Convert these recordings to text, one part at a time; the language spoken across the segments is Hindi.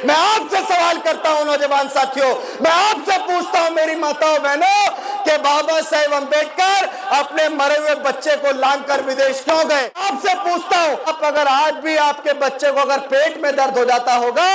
मैं आपसे सवाल करता हूं नौजवान साथियों, मैं आपसे पूछता हूं मेरी माताओं बहनों कि बाबा साहेब अंबेडकर अपने मरे हुए बच्चे को लांग कर विदेश क्यों गए? आपसे पूछता हूं, आप अगर आज भी आपके बच्चे को अगर पेट में दर्द हो जाता होगा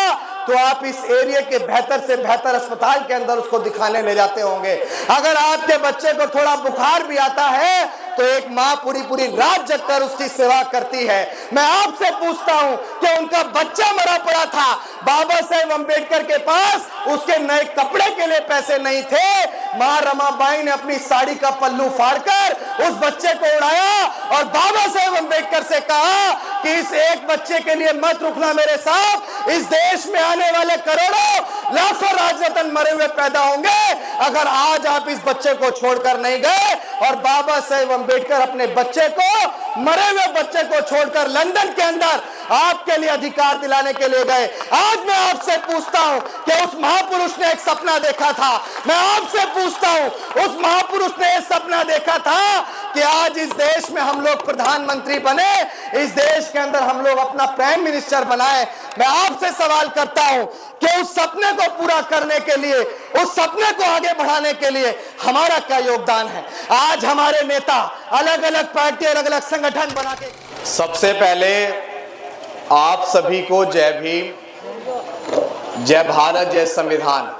तो आप इस एरिया के बेहतर से बेहतर अस्पताल के अंदर उसको दिखाने ले जाते होंगे। अगर आपके बच्चे को थोड़ा बुखार भी आता है तो एक माँ पूरी पूरी रात जगकर उसकी सेवा करती है। मैं आपसे पूछता हूं कि उनका बच्चा मरा पड़ा था, बाबा साहेब अंबेडकर के पास उसके नए कपड़े के लिए पैसे नहीं थे, माँ रमाबाई ने अपनी साड़ी का पल्लू फाड़कर उस बच्चे को उड़ाया और बाबा साहेब अंबेडकर से कहा कि इस एक बच्चे के लिए मत रुकना मेरे साथ, इस देश में आने वाले करोड़ों लाखों राजरत्न मरे हुए पैदा होंगे अगर आज आप इस बच्चे को छोड़कर नहीं गए। और बाबा साहेब अंबेडकर अपने बच्चे को, मरे हुए बच्चे को छोड़कर लंदन के अंदर आपके लिए अधिकार दिलाने के लिए गए। आज मैं आपसे पूछता हूं कि उस महापुरुष ने एक सपना देखा था, मैं आपसे पूछता हूं उस महापुरुष ने एक सपना देखा था कि आज इस देश में हम लोग प्रधानमंत्री बने, इस देश के अंदर हम लोग अपना प्राइम मिनिस्टर बनाए। मैं आपसे सवाल करता हूं कि उस सपने को पूरा करने के लिए, उस सपने को आगे बढ़ाने के लिए हमारा क्या योगदान है? आज हमारे नेता अलग अलग पार्टी, अलग अलग संगठन बना के। सबसे पहले आप सभी को जय भीम, जय भारत, जय संविधान।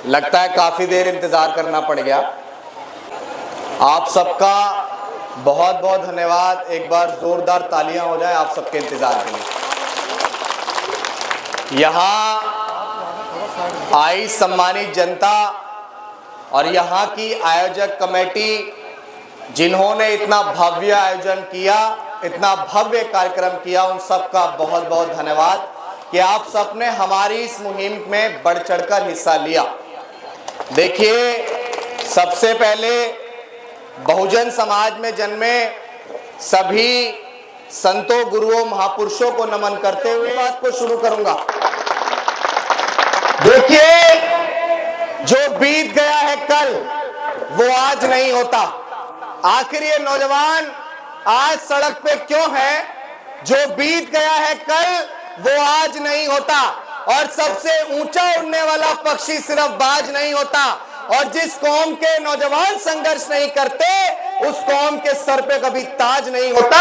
लगता है काफी देर इंतजार करना पड़ गया। आप सबका बहुत बहुत धन्यवाद। एक बार जोरदार तालियां हो जाए आप सबके इंतजार के लिए। यहाँ आई सम्मानित जनता और यहाँ की आयोजक कमेटी जिन्होंने इतना भव्य आयोजन किया, इतना भव्य कार्यक्रम किया, उन सबका बहुत बहुत धन्यवाद कि आप सबने हमारी इस मुहिम में बढ़ चढ़कर हिस्सा लिया। देखिए, सबसे पहले बहुजन समाज में जन्मे सभी संतों, गुरुओं, महापुरुषों को नमन करते हुए बात को शुरू करूंगा। देखिए, जो बीत गया है कल वो आज नहीं होता। आखिर ये नौजवान आज सड़क पे क्यों है? जो बीत गया है कल वो आज नहीं होता। और सबसे ऊंचा उड़ने वाला पक्षी सिर्फ बाज नहीं होता। और जिस कौम के नौजवान संघर्ष नहीं करते उस कौम के सर पे कभी ताज नहीं होता,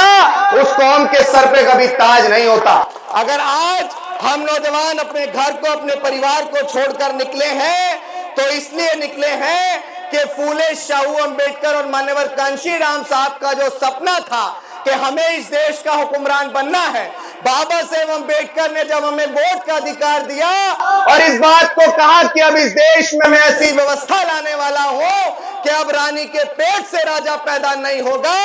उस कौम के सर पे कभी ताज नहीं होता। अगर आज हम नौजवान अपने घर को, अपने परिवार को छोड़कर निकले हैं तो इसलिए निकले हैं कि फूले शाहू अंबेडकर और मान्यवर कांशीराम साहब का जो सपना था कि हमें इस देश का हुक्मरान बनना है, बाबा साहेब अंबेडकर ने जब हमें वोट का अधिकार दिया और इस बात को कहा कि अब इस देश में मैं ऐसी व्यवस्था लाने वाला हूं कि अब रानी के पेट से राजा पैदा नहीं होगा,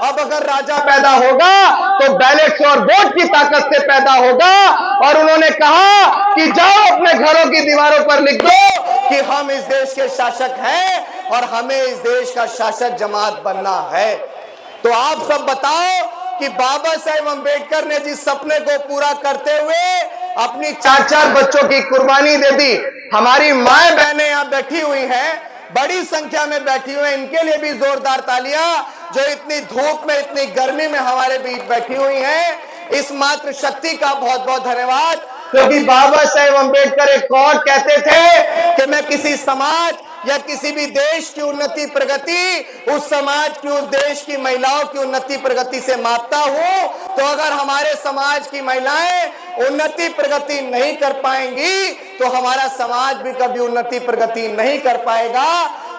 अब अगर राजा पैदा होगा तो बैलेट और वोट की ताकत से पैदा होगा। और उन्होंने कहा कि जाओ अपने घरों की दीवारों पर लिख दो कि हम इस देश के शासक हैं और हमें इस देश का शासक जमात बनना है। तो आप सब बताओ कि बाबा साहेब अंबेडकर ने जिस सपने को पूरा करते हुए अपनी 4-4 बच्चों की कुर्बानी दे दी। हमारी माएं बहनें यहाँ बैठी हुई हैं, बड़ी संख्या में बैठी हुई हैं, इनके लिए भी जोरदार तालियां, जो इतनी धूप में, इतनी गर्मी में हमारे बीच बैठी हुई हैं। इस मातृ शक्ति का बहुत बहुत धन्यवाद। क्योंकि बाबा साहेब अंबेडकर एक और कहते थे कि मैं किसी समाज या किसी भी देश की उन्नति प्रगति उस समाज की, उस देश की महिलाओं की उन्नति प्रगति से मापता हूं। तो अगर हमारे समाज की महिलाएं उन्नति प्रगति नहीं कर पाएंगी तो हमारा समाज भी कभी उन्नति प्रगति नहीं कर पाएगा।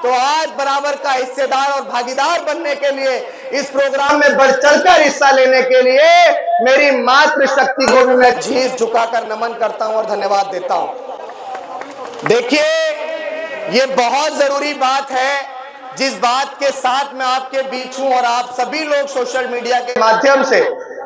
तो आज बराबर का हिस्सेदार और भागीदार बनने के लिए, इस प्रोग्राम में बढ़ चढ़कर हिस्सा लेने के लिए मेरी मातृशक्ति को भी मैं शीश झुकाकर नमन करता हूं और धन्यवाद देता हूं। देखिए, ये बहुत जरूरी बात है जिस बात के साथ मैं आपके बीच हूं और आप सभी लोग सोशल मीडिया के माध्यम से,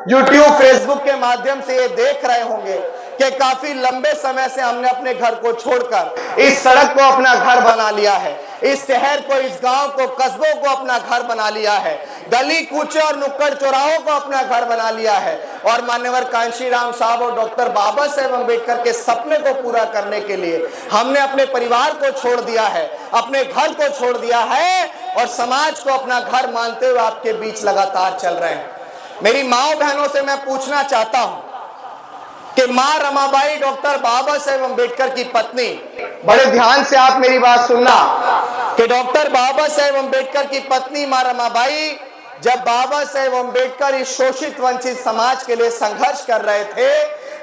यूट्यूब, फेसबुक के माध्यम से ये देख रहे होंगे कि काफी लंबे समय से हमने अपने घर को छोड़कर इस सड़क को अपना घर बना लिया है, इस शहर को, इस गांव को, कस्बों को अपना घर बना लिया है, गली कूचे और नुक्कड़ चौराहों को अपना घर बना लिया है। और मान्यवर कांशीराम साहब और डॉक्टर बाबा साहेब अंबेडकर के सपने को पूरा करने के लिए हमने अपने परिवार को छोड़ दिया है, अपने घर को छोड़ दिया है और समाज को अपना घर मानते हुए आपके बीच लगातार चल रहे हैं। मेरी माओ बहनों से मैं पूछना चाहता हूं कि मां रमाबाई डॉक्टर बाबा साहेब अम्बेडकर की पत्नी, बड़े ध्यान से आप मेरी बात सुनना, कि डॉक्टर बाबा साहेब अम्बेडकर की पत्नी मां रमाबाई जब बाबा साहेब अम्बेडकर इस शोषित वंचित समाज के लिए संघर्ष कर रहे थे,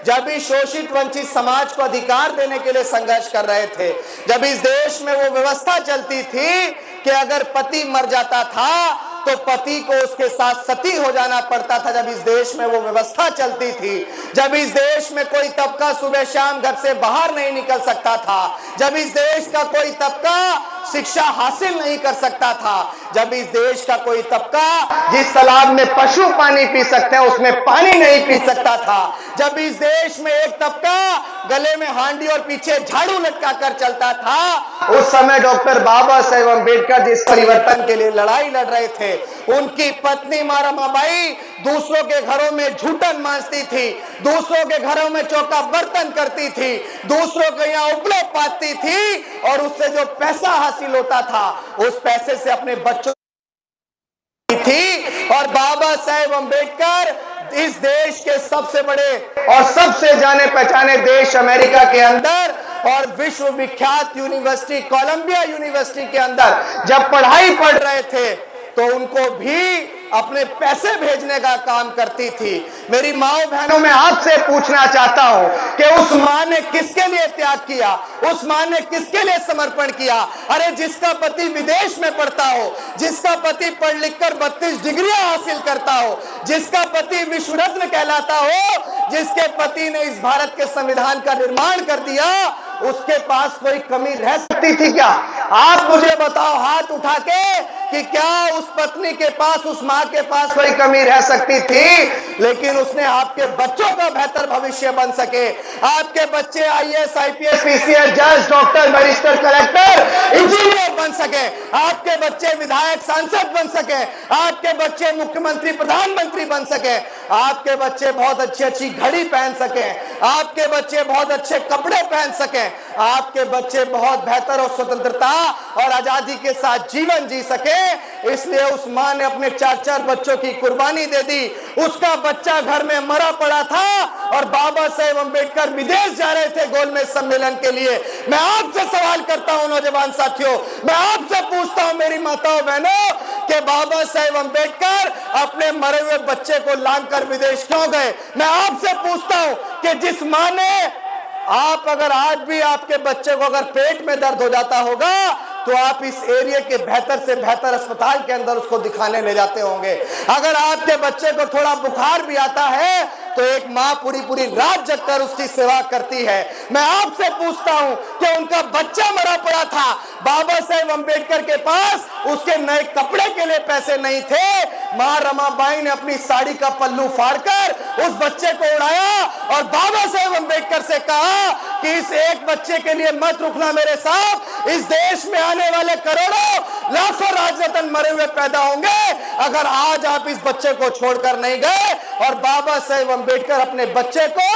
जब इस शोषित वंचित समाज को अधिकार देने के लिए संघर्ष कर रहे थे, जब इस देश में वो व्यवस्था चलती थी कि अगर पति मर जाता था तो पति को उसके साथ सती हो जाना पड़ता था, जब इस देश में वो व्यवस्था चलती थी, जब इस देश में कोई तबका सुबह शाम घर से बाहर नहीं निकल सकता था, जब इस देश का कोई तबका शिक्षा हासिल नहीं कर सकता था, जब इस देश का कोई तबका जिस तालाब में पशु पानी पी सकते हैं उसमें पानी नहीं पी सकता था, जब इस देश में एक तबका गले में हांडी और पीछे झाड़ू लटका कर चलता था, उस समय डॉक्टर बाबा साहेब अम्बेडकर जिस परिवर्तन के लिए लड़ाई लड़ रहे थे, उनकी पत्नी मां रमाबाई दूसरों के घरों में झूठन मांजती थी, दूसरों के घरों में चौका बर्तन करती थी, दूसरों के यहाँ उपले पाती थी, और उससे जो पैसा हासिल होता था उस पैसे से अपने बच्चों थी। और बाबा साहेब अम्बेडकर इस देश के सबसे बड़े और सबसे जाने पहचाने देश अमेरिका के अंदर और विश्व विख्यात यूनिवर्सिटी कोलंबिया यूनिवर्सिटी के अंदर जब पढ़ाई पढ़ रहे थे तो उनको भी अपने पैसे भेजने का काम करती थी। मेरी माओ बहनों, मैं आपसे पूछना चाहता हूं कि उस मां ने किसके लिए त्याग किया, उस मां ने किसके लिए समर्पण किया? अरे जिसका पति विदेश में पढ़ता हो, जिसका पति पढ़ लिख कर 32 डिग्रियां हासिल करता हो, जिसका पति विश्व रत्न कहलाता हो, जिसके पति ने इस भारत के संविधान का निर्माण कर दिया, उसके पास कोई कमी रह सकती थी क्या? आप मुझे बताओ हाथ उठा के कि क्या उस पत्नी के पास, उस मां के पास कोई कमी रह सकती थी? लेकिन उसने आपके बच्चों का बेहतर भविष्य बन सके, आपके बच्चे आईएएस, आईपीएस, पीसीएस, जज, डॉक्टर, बैरिस्टर, कलेक्टर, इंजीनियर बन सके, आपके बच्चे विधायक, सांसद बन सके, आपके बच्चे मुख्यमंत्री, प्रधानमंत्री बन सके, आपके बच्चे बहुत अच्छी घड़ी पहन सके, आपके बच्चे बहुत अच्छे कपड़े पहन सके, आपके बच्चे बहुत बेहतर और स्वतंत्रता और आजादी के साथ जीवन जी सके। इसलिए उस मां ने अपने 4-4 बच्चों की कुर्बानी दे दी। उसका बच्चा घर में मरा पड़ा था और बाबा साहेब अम्बेडकर विदेश जा रहे थे गोलमेज सम्मेलन के लिए। मैं आपसे सवाल करता हूं नौजवान साथियों, मैं आपसे पूछता हूं मेरी माताओं बहनों, कि बाबा साहेब अम्बेडकर अपने मरे हुए बच्चे को लांघकर विदेश क्यों गए? मैं आपसे पूछता हूं कि जिस मां ने, आप अगर आज भी आपके बच्चे को अगर पेट में दर्द हो जाता होगा तो आप इस एरिया के बेहतर से बेहतर अस्पताल के अंदर उसको दिखाने ले जाते होंगे। अगर आपके बच्चे को थोड़ा बुखार भी आता है तो एक माँ पूरी रात जगकर उसकी सेवा करती है। मैं आपसे पूछता हूं कि उनका बच्चा मरा पड़ा था, बाबा साहेब अम्बेडकर के पास उसके नए कपड़े के लिए पैसे नहीं थे, मां रमाबाई ने अपनी साड़ी का पल्लू फाड़कर उस बच्चे को उड़ाया और बाबा साहेब अम्बेडकर से कहा कि इस एक बच्चे के लिए मत रुकना मेरे साथ, इस देश में आने वाले करोड़ों लाखों राजरत्न मरे हुए पैदा होंगे अगर आज आप इस बच्चे को छोड़कर नहीं गए। और बाबा साहेब अम्बेडकर अपने बच्चे को,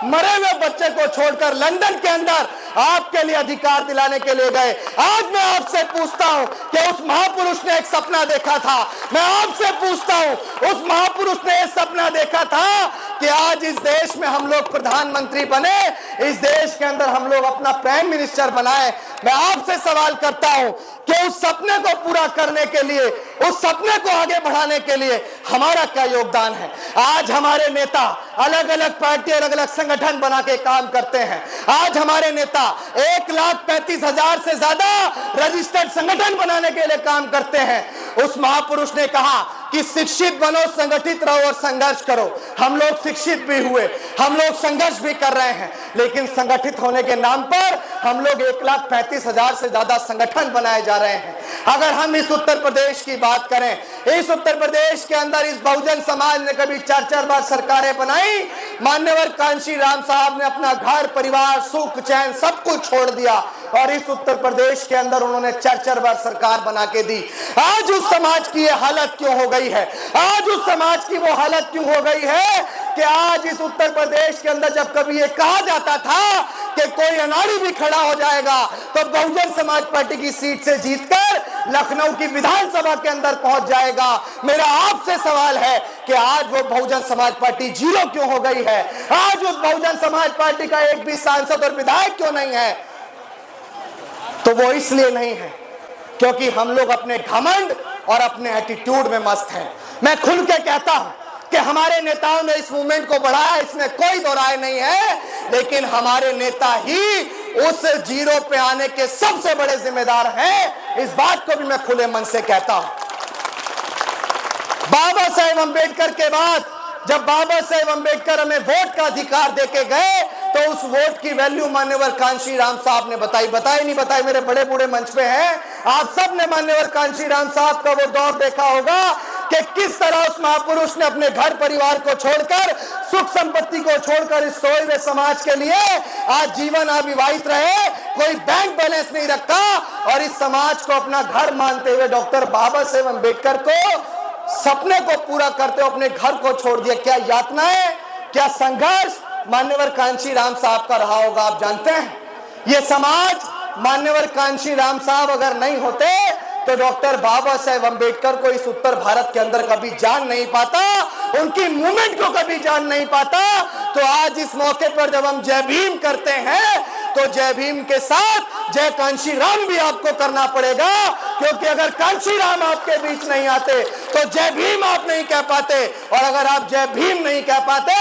मरे हुए बच्चे को छोड़कर लंदन के अंदर आपके लिए अधिकार दिलाने के लिए गए। आज मैं आपसे पूछता हूं कि उस महापुरुष ने एक सपना देखा था, मैं आपसे पूछता हूं उस महापुरुष ने एक सपना देखा था कि आज इस देश में हम लोग प्रधानमंत्री बने, इस देश के अंदर हम लोग अपना प्राइम मिनिस्टर बनाए। मैं आपसे सवाल करता हूं कि उस सपने को पूरा करने के लिए, उस सपने को आगे बढ़ाने के लिए हमारा क्या योगदान है? आज हमारे नेता अलग अलग पार्टी, अलग अलग संगठन बना के काम करते हैं। आज हमारे नेता 1,35,000 से ज्यादा रजिस्टर्ड संगठन बनाने के लिए काम करते हैं। उस महापुरुष ने कहा कि शिक्षित बनो, संगठित रहो और संघर्ष करो। हम लोग शिक्षित भी हुए, हम लोग संघर्ष भी कर रहे हैं, लेकिन संगठित होने के नाम पर हम लोग 1,35,000 से ज्यादा संगठन बनाए जा रहे हैं। अगर हम इस उत्तर प्रदेश की बात करें, इस उत्तर प्रदेश के अंदर इस बहुजन समाज ने कभी 4-4 बार सरकारें बनाई। मान्यवर कांशी राम साहब ने अपना घर, परिवार, सुख चैन सब कुछ छोड़ दिया और इस उत्तर प्रदेश के अंदर उन्होंने 4-4 बार सरकार बना के दी। आज उस समाज की ये हालत क्यों हो गई है? आज उस समाज की वो हालत क्यों हो गई है कि आज इस उत्तर प्रदेश के अंदर जब कभी ये कहा जाता था कि कोई अनाड़ी भी खड़ा हो जाएगा तो बहुजन समाज पार्टी की सीट से जीतकर लखनऊ की विधानसभा के अंदर पहुंच जाएगा। मेरा आपसे सवाल है कि आज वो बहुजन समाज पार्टी जीरो क्यों हो गई है? आज उस बहुजन समाज पार्टी का एक भी सांसद और विधायक क्यों नहीं है? तो वो इसलिए नहीं है क्योंकि हम लोग अपने घमंड और अपने एटीट्यूड में मस्त हैं। मैं खुल के कहता हूं कि हमारे नेताओं ने इस मूवमेंट को बढ़ाया, इसमें कोई दो राय नहीं है, लेकिन हमारे नेता ही उस जीरो पे आने के सबसे बड़े जिम्मेदार हैं। इस बात को भी मैं खुले मन से कहता हूं। बाबा साहेब अंबेडकर के बाद जब बाबा साहेब अंबेडकर हमें वोट का अधिकार देके गए तो उस वोट की वैल्यू मान्यवर कांशी राम साहब ने बताई नहीं बताई, मेरे बड़े बूढ़े मंच पे हैं, आप सब ने मान्यवर कांशी राम साहब का वो दौर देखा होगा कि किस तरह उस महापुरुष ने अपने घर परिवार को छोड़कर, सुख संपत्ति को छोड़कर इस सोए हुए समाज के लिए आज जीवन अविवाहित रहे, कोई बैंक बैलेंस नहीं रखा और इस समाज को अपना घर मानते हुए डॉक्टर बाबा साहेब अंबेडकर को सपने को पूरा करते हुए अपने घर को छोड़ दिया। क्या यातनाएं, क्या संघर्ष मान्यवर कांशी राम साहब का रहा होगा, आप जानते हैं। ये समाज मान्यवर कांशी राम साहब अगर नहीं होते तो डॉक्टर बाबा साहेब अंबेडकर को इस उत्तर भारत के अंदर कभी जान नहीं पाता, उनकी मूवमेंट को कभी जान नहीं पाता। तो आज इस मौके पर जब हम जय भीम करते हैं तो जय भीम के साथ जय कांशी राम भी आपको करना पड़ेगा, क्योंकि अगर कांशी राम आपके बीच नहीं आते तो जय भीम आप नहीं कह पाते, और अगर आप जय भीम नहीं कह पाते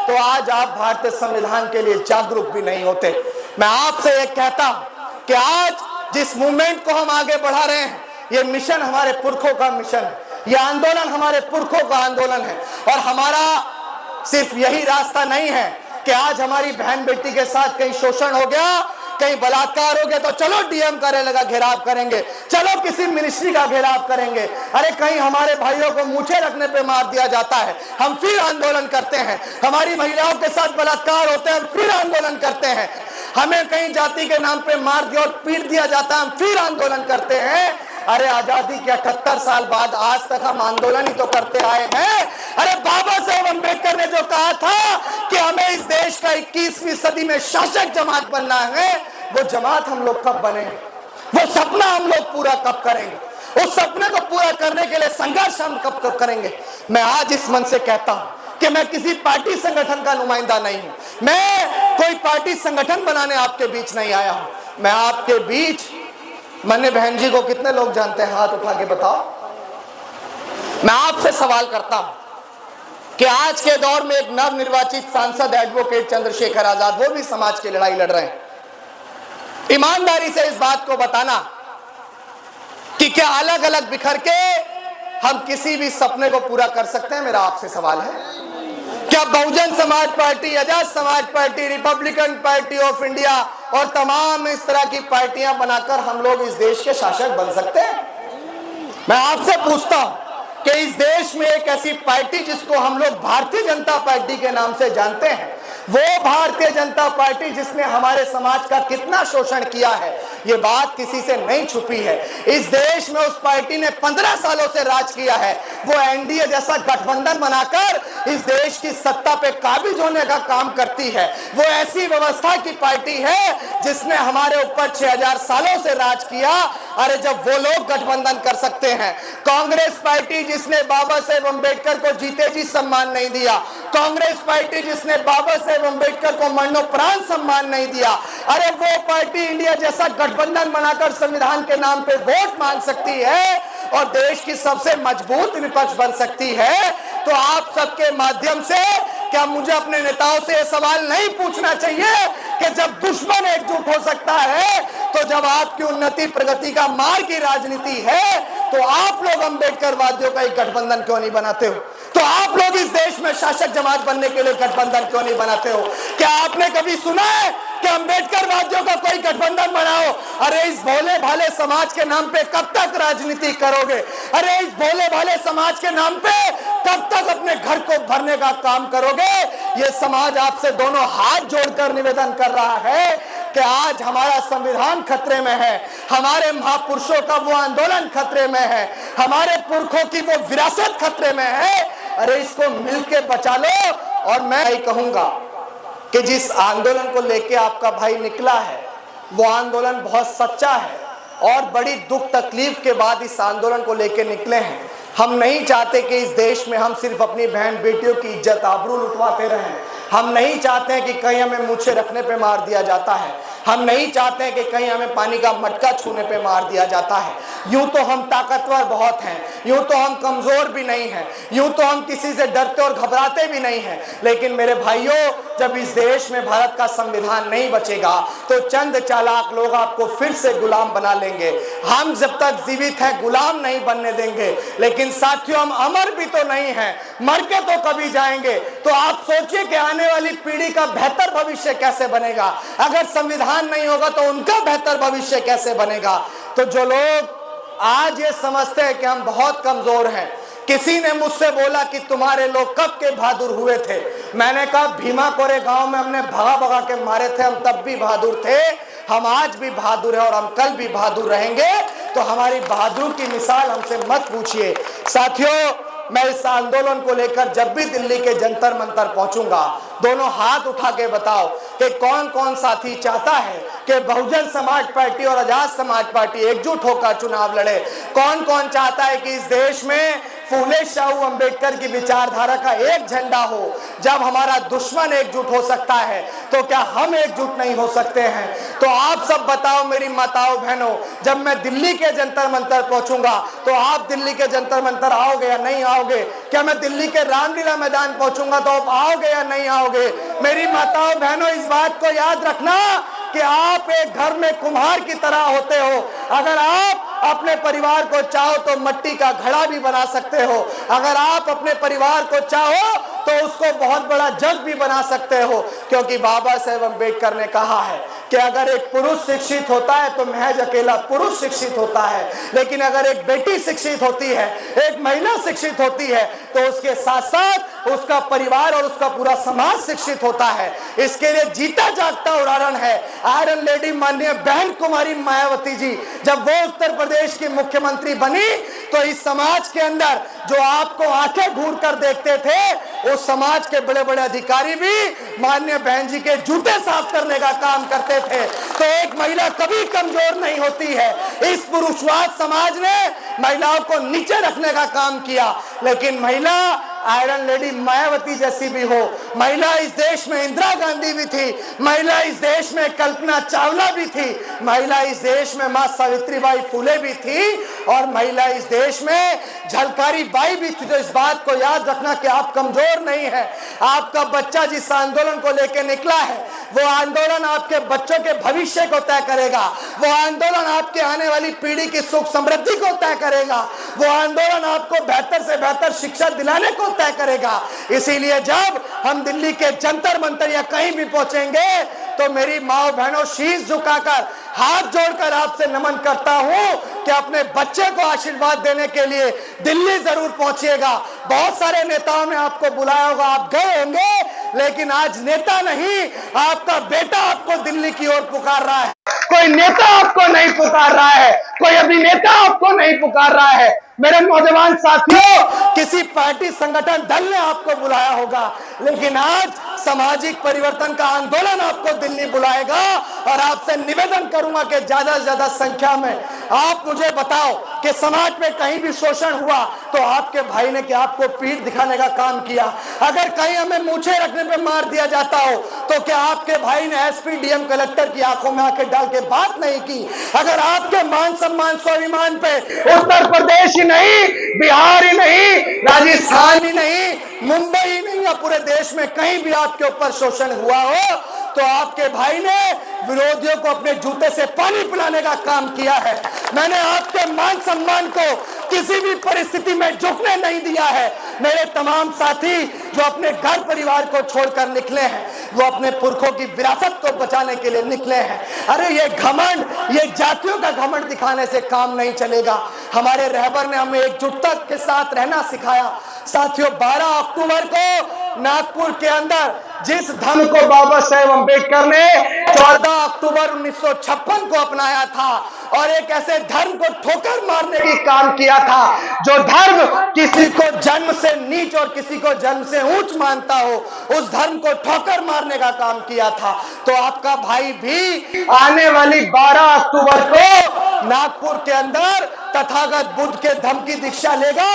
तो आज आप भारतीय संविधान के लिए जागरूक भी नहीं होते। मैं आपसे एक कहता हूं कि आज जिस मूवमेंट को हम आगे बढ़ा रहे हैं, ये मिशन हमारे पुरखों का मिशन है, ये आंदोलन हमारे पुरखों का आंदोलन है। और हमारा सिर्फ यही रास्ता नहीं है कि आज हमारी बहन बेटी के साथ कहीं शोषण हो गया, कहीं बलात्कार हो गया तो चलो डीएम कार्यालय का घेराव करेंगे, चलो किसी मिनिस्ट्री का घेराव करेंगे। अरे कहीं हमारे भाइयों को मूछे रखने पे मार दिया जाता है, हम फिर आंदोलन करते हैं। हमारी महिलाओं के साथ बलात्कार होते हैं, फिर आंदोलन करते हैं। हमें कहीं जाति के नाम पे मार दिया और पीट दिया जाता है, हम फिर आंदोलन करते हैं। अरे आजादी के 78 साल बाद आज तक हम आंदोलन ही तो करते आए हैं। अरे बाबा साहेब अंबेडकर ने जो कहा था कि हमें इस देश का 21वीं सदी में शासक जमात बनना है, वो जमात हम लोग कब बनेंगे, वो सपना हम लोग पूरा कब करेंगे, उस सपने को पूरा करने के लिए संघर्ष हम कब करेंगे। मैं आज इस मन से कहता हूं कि मैं किसी पार्टी संगठन का नुमाइंदा नहीं हूं, मैं कोई पार्टी संगठन बनाने आपके बीच नहीं आया हूं। मैं आपके बीच, मन्ने बहन जी को कितने लोग जानते हैं, हाथ उठा के बताओ। मैं आपसे सवाल करता हूं कि आज के दौर में एक नवनिर्वाचित सांसद एडवोकेट चंद्रशेखर आजाद, वो भी समाज की लड़ाई लड़ रहे हैं। ईमानदारी से इस बात को बताना कि क्या अलग अलग बिखर के हम किसी भी सपने को पूरा कर सकते हैं, मेरा आपसे सवाल है। क्या Bahujan Samaj party, Azad Samaj party, Republican party of India और तमाम इस तरह की पार्टियां बनाकर हम लोग इस देश के शासक बन सकते हैं? मैं आपसे पूछता हूं कि इस देश में एक ऐसी पार्टी जिसको हम लोग भारतीय जनता पार्टी के नाम से जानते हैं, वो भारतीय जनता पार्टी जिसने हमारे समाज का कितना शोषण किया है, ये बात किसी से नहीं छुपी है। इस देश में उस पार्टी ने 15 सालों से राज किया है। वो एनडीए जैसा गठबंधन बनाकर इस देश की सत्ता पे काबिज होने का काम करती है। वो ऐसी व्यवस्था की पार्टी है जिसने हमारे ऊपर 6000 सालों से राज किया। अरे जब वो लोग गठबंधन कर सकते हैं, कांग्रेस पार्टी जिसने बाबा साहेब अंबेडकर को जीते जी सम्मान नहीं दिया, कांग्रेस पार्टी जिसने बाबा साहेब अंबेडकर को मरणोपरांत सम्मान नहीं दिया, अरे वो पार्टी इंडिया जैसा गठबंधन बनाकर संविधान के नाम पे वोट मांग सकती है और देश की सबसे मजबूत विपक्ष बन सकती है। तो आप सबके माध्यम से क्या मुझे अपने नेताओं से यह सवाल नहीं पूछना चाहिए कि जब दुश्मन एकजुट हो सकता है, तो जब आपकी उन्नति प्रगति का मार्ग की राजनीति है, तो आप लोग अंबेडकरवादियों का एक गठबंधन क्यों नहीं बनाते हो? तो आप लोग इस देश में शासक जमात बनने के लिए गठबंधन क्यों नहीं बनाते हो? क्या आपने कभी सुना है कि अंबेडकरवादियों का कोई गठबंधन बनाओ? अरे इस भोले भाले समाज के नाम पे कब तक राजनीति करोगे? अरे इस भोले भाले समाज के नाम पे कब तक अपने घर को भरने का काम करोगे? ये समाज आपसे दोनों हाथ जोड़कर निवेदन कर रहा है कि आज हमारा संविधान खतरे में है, हमारे महापुरुषों का वो आंदोलन खतरे में है, हमारे पुरखों की वो विरासत खतरे में है। अरे इसको मिलके बचा लो। और मैं यही कहूंगा कि जिस आंदोलन को लेके आपका भाई निकला है, वो आंदोलन बहुत सच्चा है, और बड़ी दुख तकलीफ के बाद इस आंदोलन को लेकर निकले हैं। हम नहीं चाहते कि इस देश में हम सिर्फ अपनी बहन बेटियों की इज्जत आबरू लुटवाते रहें। हम नहीं चाहते हैं कि कहीं हमें मूछें रखने पे मार दिया जाता है। हम नहीं चाहते हैं कि कहीं हमें पानी का मटका छूने पे मार दिया जाता है। यूं तो हम ताकतवर बहुत हैं, यूं तो हम कमजोर भी नहीं हैं, यूं तो हम किसी से डरते और घबराते भी नहीं हैं। लेकिन मेरे भाइयों, जब इस देश में भारत का संविधान नहीं बचेगा तो चंद चालाक लोग आपको फिर से गुलाम बना लेंगे। हम जब तक जीवित हैं गुलाम नहीं बनने देंगे। लेकिन साथियों, हम अमर भी तो नहीं हैं, मर के तो कभी जाएंगे। तो आप सोचिए कि आने वाली पीढ़ी का बेहतर भविष्य कैसे बनेगा। अगर संविधान नहीं होगा तो उनका बेहतर भविष्य कैसे बनेगा। तो जो लोग आज ये समझते हैं कि हम बहुत कमजोर हैं, किसी ने मुझसे बोला कि तुम्हारे लोग कब के बहादुर हुए थे। मैंने कहा भीमा कोरे गांव में हमने भगा भगा के मारे थे, हम तब भी बहादुर थे, हम आज भी बहादुर हैं और हम कल भी बहादुर रहेंगे। तो हमारी बहादुरी की मिसाल हमसे मत पूछिए। साथियों, मैं इस आंदोलन को लेकर जब भी दिल्ली के जंतर मंतर पहुंचूंगा, दोनों हाथ उठा के बताओ कि कौन कौन साथी चाहता है कि बहुजन समाज पार्टी और आजाद समाज पार्टी एकजुट होकर चुनाव लड़े। कौन कौन चाहता है कि इस देश में फूले शाहू अंबेडकर की विचारधारा का एक झंडा हो। जब हमारा दुश्मन एकजुट हो सकता है तो क्या हम एकजुट नहीं हो सकते हैं। तो आप सब बताओ मेरी माताओं बहनों, जब मैं दिल्ली के जंतर मंतर पहुंचूंगा तो आप दिल्ली के जंतर मंतर आओगे या नहीं आओगे। क्या मैं दिल्ली के रामलीला मैदान पहुंचूंगा तो आप आओगे या नहीं आओगे। मेरी माताओं बहनों, इस बात को याद रखना कि आप एक घर में कुम्हार की तरह होते हो। अगर आप अपने परिवार को चाहो तो मिट्टी का घड़ा भी बना सकते हो। अगर आप अपने परिवार को चाहो तो उसको बहुत बड़ा जग भी बना सकते हो। क्योंकि बाबा साहेब अम्बेडकर ने कहा है कि अगर एक पुरुष शिक्षित होता है तो महज अकेला पुरुष शिक्षित होता है, लेकिन अगर एक बेटी शिक्षित होती है, एक महिला शिक्षित होती है, तो उसके साथ साथ उसका परिवार और उसका पूरा समाज शिक्षित होता है। इसके लिए जीता जागता उदाहरण है आयरन लेडी माननीय बहन कुमारी मायावती जी। जब वो उत्तर प्रदेश की मुख्यमंत्री बनी तो इस समाज के अंदर जो आपको आंखें घूर कर देखते थे, उस समाज के बड़े बड़े अधिकारी भी माननीय बहन जी के जूते साफ करने का काम करते थे। तो एक महिला कभी कमजोर नहीं होती है। इस पुरुषवाद समाज ने महिलाओं को नीचे रखने का काम किया, लेकिन महिला आयरन लेडी मायावती जैसी भी हो, महिला इस देश में इंदिरा गांधी भी थी, महिला इस देश में कल्पना चावला भी थी, महिला इस देश में मां सावित्रीबाई फुले भी थी, और महिला इस देश में झलकारी बाई भी थी। तो इस बात को याद रखना कि आप कमजोर नहीं है। आपका बच्चा जिस आंदोलन को लेकर निकला है, वो आंदोलन आपके बच्चों के भविष्य को तय करेगा। वो आंदोलन आपके आने वाली पीढ़ी की सुख समृद्धि को तय करेगा। वो आंदोलन आपको बेहतर से बेहतर शिक्षा दिलाने को तय करेगा। इसीलिए जब हम दिल्ली के जंतर मंतर या कहीं भी पहुंचेंगे तो मेरी माओ बहनों, शीश झुकाकर हाथ जोड़कर आपसे नमन करता हूं कि अपने बच्चे को आशीर्वाद देने के लिए दिल्ली जरूर पहुंचिएगा। बहुत सारे नेताओं ने आपको बुलाया होगा, आप गए होंगे, लेकिन आज नेता नहीं, आपका बेटा आपको दिल्ली की ओर पुकार रहा है। कोई नेता आपको नहीं पुकार रहा है, कोई अभिनेता आपको नहीं पुकार रहा है। मेरे नौजवान साथियों, किसी पार्टी संगठन दल ने आपको बुलाया होगा, लेकिन आज सामाजिक परिवर्तन का आंदोलन आपको दिल्ली बुलाएगा। और आपसे निवेदन करूंगा कि ज्यादा से ज्यादा संख्या में आप मुझे बताओ कि समाज में कहीं भी शोषण हुआ तो आपके भाई ने क्या आपको पीठ दिखाने का काम किया। अगर कहीं हमें मूछें रखने पे मार दिया जाता हो तो क्या आपके भाई ने एसपी डीएम कलेक्टर की आंखों में आंखें डाल के बात नहीं की। अगर आपके मान सम्मान स्वाभिमान पे उत्तर प्रदेश ही नहीं, बिहार ही नहीं, राजस्थान ही नहीं, मुंबई ही नहीं, या पूरे देश में कहीं भी आपके ऊपर शोषण हुआ हो तो आपके भाई ने विरोधियों को अपने जूते से पानी पिलाने का काम किया है। मैंने आपके मान सम्मान को किसी भी परिस्थिति में झुकने नहीं दिया है। मेरे तमाम साथी जो अपने घर परिवार को छोड़कर निकले हैं, वो अपने पुरखों की विरासत को बचाने के लिए निकले हैं। अरे ये घमंड, ये जातियों का घमंड दिखाने से काम नहीं चलेगा। हमारे रहबर ने हमें एकजुटता के साथ रहना सिखाया। साथियों, 12 अक्टूबर को नागपुर के अंदर जिस धर्म को बाबा साहेब अम्बेडकर ने 14 अक्टूबर 1956 को अपनाया था और एक ऐसे धर्म को ठोकर मारने की काम किया था जो धर्म किसी को जन्म से नीच और किसी को जन्म से ऊंच मानता हो, उस धर्म को ठोकर मारने का काम किया था। तो आपका भाई भी आने वाली 12 अक्टूबर को नागपुर के अंदर तथागत बुद्ध के धम्म की दीक्षा लेगा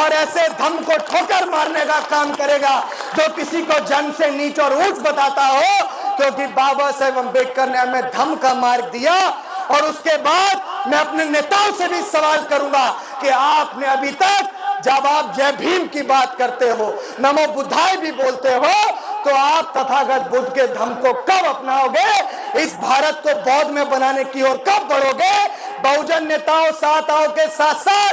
और ऐसे धम्म को ठोकर मारने का काम करेगा जो किसी को जन्म से नीच और ऊंच बताता हो, क्योंकि बाबा साहेब अम्बेडकर ने हमें धम्म का मार्ग दिया। और उसके बाद मैं अपने नेताओं से भी सवाल करूंगा कि आपने अभी तक जब आप जय भीम की बात करते हो, नमो बुद्धाय भी बोलते हो, तो आप तथागत बुद्ध के धम्म को कब अपनाओगे? इस भारत को बौद्ध में बनाने की ओर कब बढ़ोगे? बहुजन नेताओं साथ आओ के साथ साथ